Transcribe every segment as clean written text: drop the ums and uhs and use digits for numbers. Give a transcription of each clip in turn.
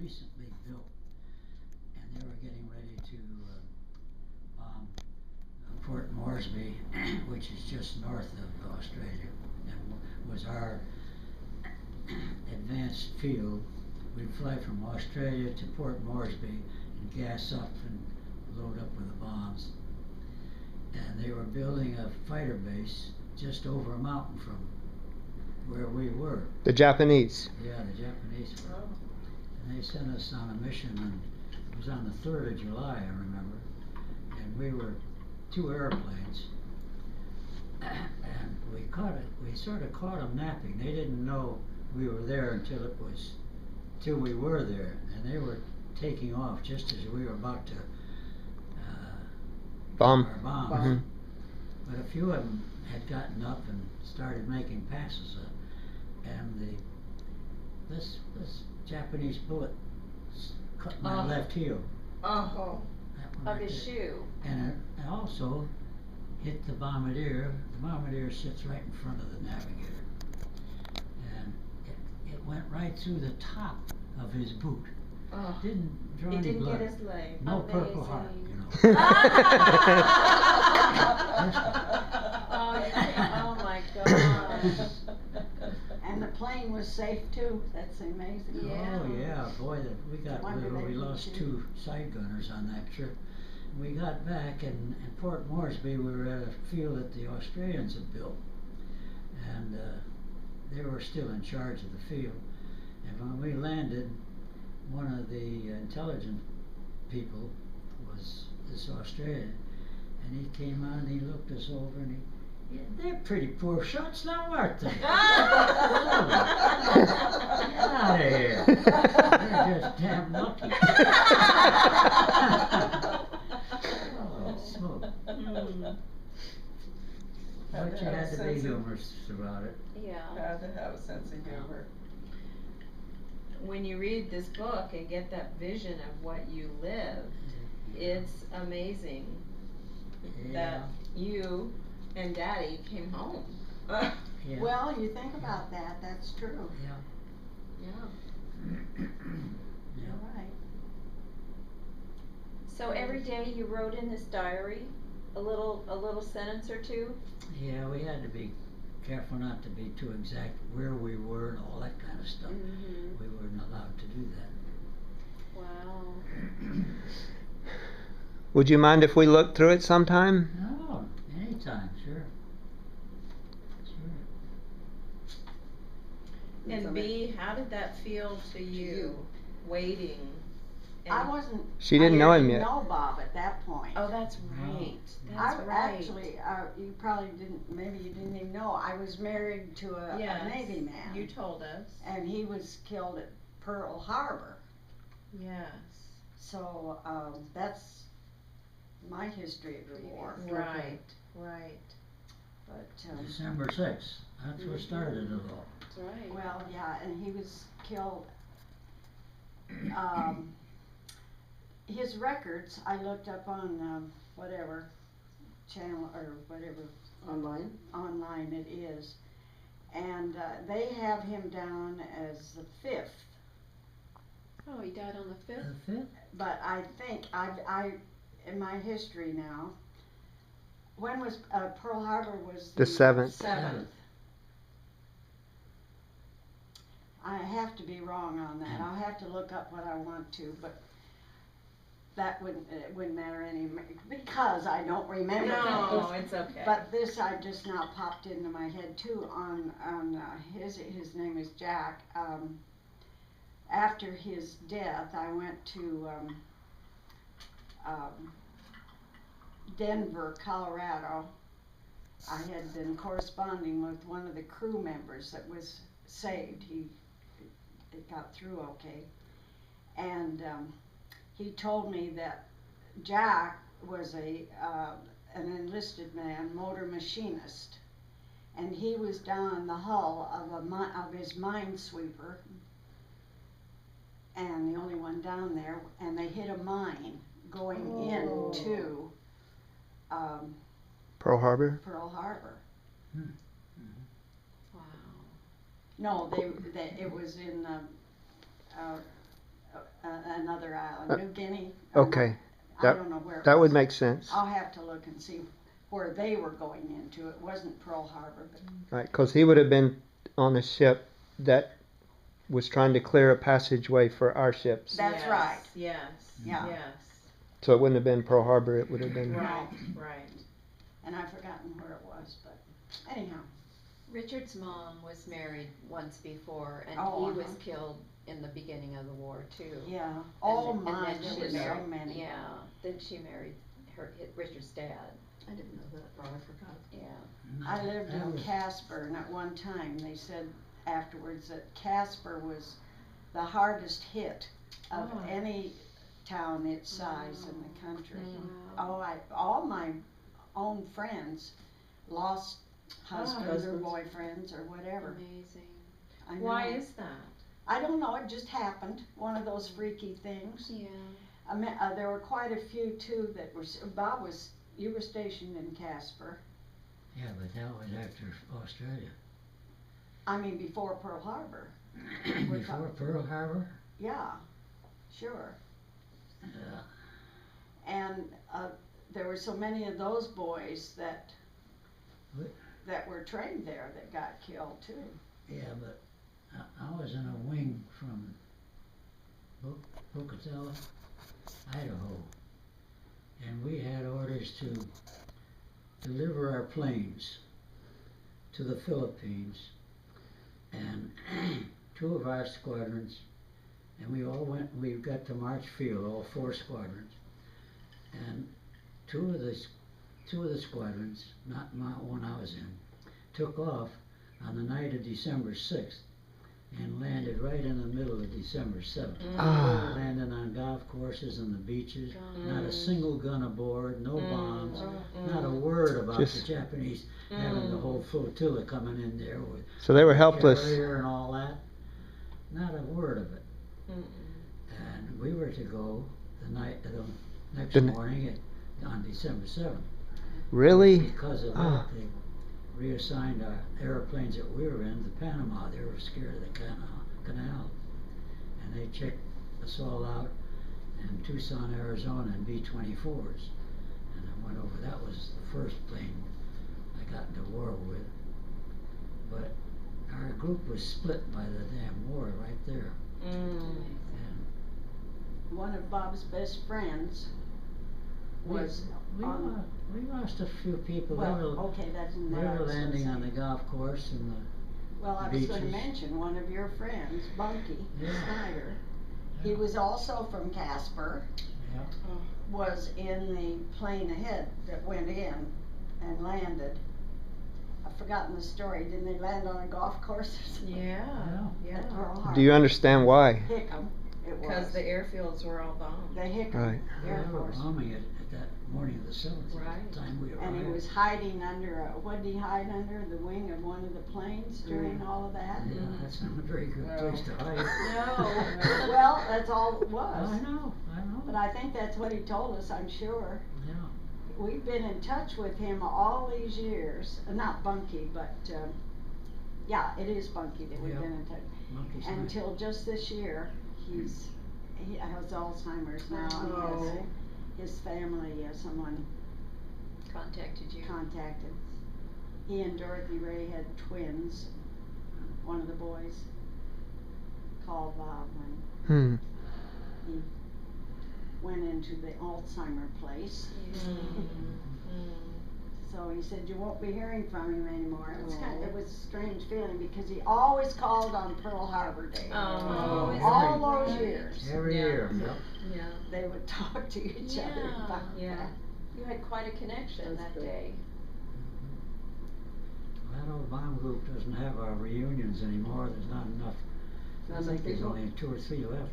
recently built, and they were getting ready to bomb Port Moresby, which is just north of Australia, and was our advanced field. We'd fly from Australia to Port Moresby and gas up and load up with the bombs. And they were building a fighter base just over a mountain from where we were. The Japanese. Yeah, the Japanese were. And they sent us on a mission, and it was on the 3rd of July, I remember. And we were 2 airplanes. And we sort of caught them napping. They didn't know we were there till we were there. And they were taking off just as we were about to bomb our bombs. Mm-hmm. But a few of them had gotten up and started making passes, and this Japanese bullet cut my left heel. Oh. Of his shoe. And it also hit the bombardier. The bombardier sits right in front of the navigator, and it went right through the top of his boot. Oh. Didn't draw It any didn't blood. get his leg. No Amazing. Purple Heart, you know. Oh my gosh. And the plane was safe too. That's amazing. Yeah. Oh yeah, boy, we lost 2 side gunners on that trip. We got back in Port Moresby. We were at a field that the Australians had built, and they were still in charge of the field. And when we landed, one of the intelligence people was this Australian, and he came on and he looked us over and yeah, they're pretty poor shots now, aren't they? Get out of here. They're just damn lucky. Oh, smoke. But you had to be humorous about it. Yeah. Had to have a sense of humor. When you read this book and get that vision of what you lived, it's amazing that you and Daddy came home. Yeah. Well, you think about that. That's true. Yeah. Yeah. You're right. So every day you wrote in this diary a little sentence or two? Yeah, we had to be careful not to be too exact where we were and all that kind of stuff. Mm-hmm. We weren't allowed to do that. Wow. Would you mind if we looked through it sometime? No, anytime, sure. Sure. And B, how did that feel to you, waiting? I wasn't. She didn't know him yet. I didn't know Bob at that point. Oh, that's right. That's right. Actually, you probably didn't. Maybe you didn't even know. I was married to a Navy man. You told us. And he was killed at Pearl Harbor. Yes. So that's my history of the war. Right. Right. But December 6th. That's what started it all. That's right. well, yeah, and he was killed. His records I looked up on whatever channel or whatever online it is, and they have him down as the 5th. Oh, he died on the 5th? The 5th? But I think I in my history now. When was Pearl Harbor was The 7th. 7th. I have to be wrong on that. I'll have to look up what I want to, but that wouldn't matter any because I don't remember. No, it's okay. But this I just now popped into my head too. On his name is Jack. After his death, I went to Denver, Colorado. I had been corresponding with one of the crew members that was saved. It got through okay, and he told me that Jack was an enlisted man, motor machinist, and he was down the hull of his minesweeper, and the only one down there, and they hit a mine going into Pearl Harbor? Pearl Harbor. Wow. No, it was in another island, Uh, New Guinea. okay. I That- don't know where it That would was. make sense. I'll have to look and see where they were going into. It wasn't Pearl Harbor, but Right, because he would have been on a ship that was trying to clear a passageway for our ships. That's Yes, right. Yes, Yeah. yes, So it wouldn't have been Pearl Harbor, it would have been. right, right. and I've forgotten where it was, but anyhow. Richard's mom was married once before, and Oh, he was uh-huh. killed in the beginning of the war too. Yeah. Oh And my, then there she were so married- many. Yeah, then she married Richard's dad. I didn't know that. Oh, I forgot. Yeah. I lived That in was- Casper, and at one time they said afterwards that Casper was the hardest hit of Oh. any town its size in the country. Wow. All my own friends lost husbands or Husbands. boyfriends or whatever. Amazing. I know. Why is that? I don't know. It just happened. One of those freaky things. Yeah. There were quite a few too that were. Bob you were stationed in Casper. Yeah, but that was after Australia. I mean, before Pearl Harbor. Before Pearl Harbor? Yeah, sure. Yeah. And there were so many of those boys that What? that were trained there that got killed too. Yeah, but I was in a wing from Pocatello, Idaho, and we had orders to deliver our planes to the Philippines, and two of our squadrons, and we got to March Field, all four squadrons, and two of the squadrons, not one I was in, took off on the night of December 6th and landed right in the middle of December 7th. Ah. Landing on golf courses and the beaches, Mm. not a single gun aboard, no bombs, Mm. not a word about Just- the Japanese having the whole flotilla coming in there with So they were helpless. carrier and all that. Not a word of it. Mm-mm. And we were to go the next The ne- morning on December 7th. Really? Because of Ah. that, they reassigned our airplanes that we were in to Panama. They were scared of the canal. And they checked us all out in Tucson, Arizona in B-24s. And I went over, that was the first plane I got into war with. But our group was split by the damn war right there. Mm. And One of Bob's best friends was on. we lost a few people. Well, okay, that's They what I were was gonna landing on say. the golf course and Well, I was going to beaches. mention one of your friends, Bunky Yeah. Snyder. He Yeah. was also from Casper. Yeah. Was in the plane ahead that went in and landed. I've forgotten the story. Didn't they land on a golf course or something? Yeah, At Pearl yeah. Harbor. Do you understand why? Hickam, it Because was. the airfields were all bombed. The Hickam Right. Air They were Force. bombing it at that morning of the 7th. Right. At the time we arrived. And he was hiding under what did he hide under? The wing of one of the planes during all of that? Yeah, that's not a very good place to hide. No. Well, that's all it I was. know. But I think that's what he told us, I'm sure. Yeah. We've been in touch with him all these years. Not Bunky, but yeah, it is Bunky that we've Yeah. been in touch. Monkey's Night. Until just this year, he has Alzheimer's now. Oh. And his family, someone Contacted you. contacted. He and Dorothy Ray had twins. One of the boys called Bob when Hmm. he went into the Alzheimer place. So he said, you won't be hearing from him anymore. It was it was a strange feeling because he always called on Pearl Harbor Day. Oh, is All that those right? years, Every Yeah. year. Yep. Yeah. they would talk to each other Yeah. about Yeah. that. You had quite a connection That's that good. day. That old bomb group doesn't have our reunions anymore. There's not enough. I Not think enough there's people? only 2 or 3 left.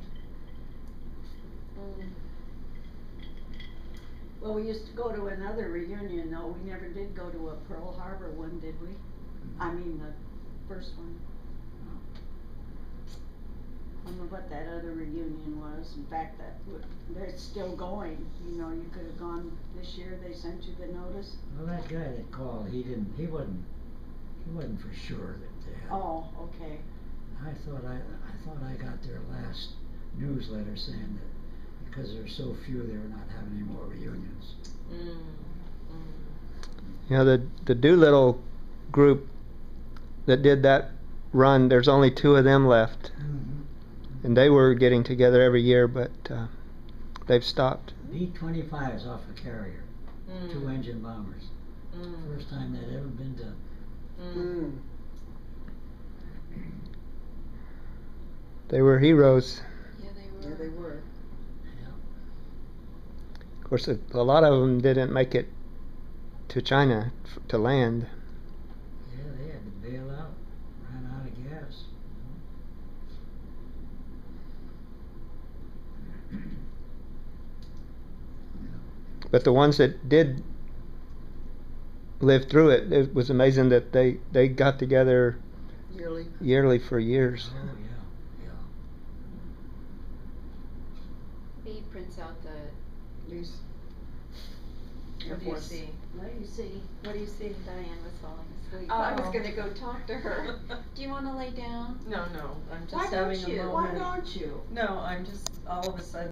Well, we used to go to another reunion, though. We never did go to a Pearl Harbor one, did we? I mean, the first one. I don't know what that other reunion was. In fact, they're still going. You know, you could have gone this year. They sent you the notice. Well, that guy that called, he wasn't for sure that they had. Oh, okay. I thought I got their last newsletter saying that because there were so few, they were not having any more reunions. You know, the Doolittle group that did that run, there's only 2 of them left. And they were getting together every year, but they've stopped. B-25s off a carrier, 2 engine bombers. First time that ever been done. They were heroes. Yeah, they Yeah, were. they were. Of course, a lot of them didn't make it to China to land. Yeah, they had to bail out, ran out of gas. But the ones that did live through it, it was amazing that they got together Yearly. for years. Oh, yeah, yeah. He prints out the, News. Air What do you Force. see? what do you see? What do you see? Diane was falling asleep. Oh. I was gonna go talk to her. Do you wanna lay down? No, I'm just Why having don't a you? moment. Why don't you? No, I'm just all of a sudden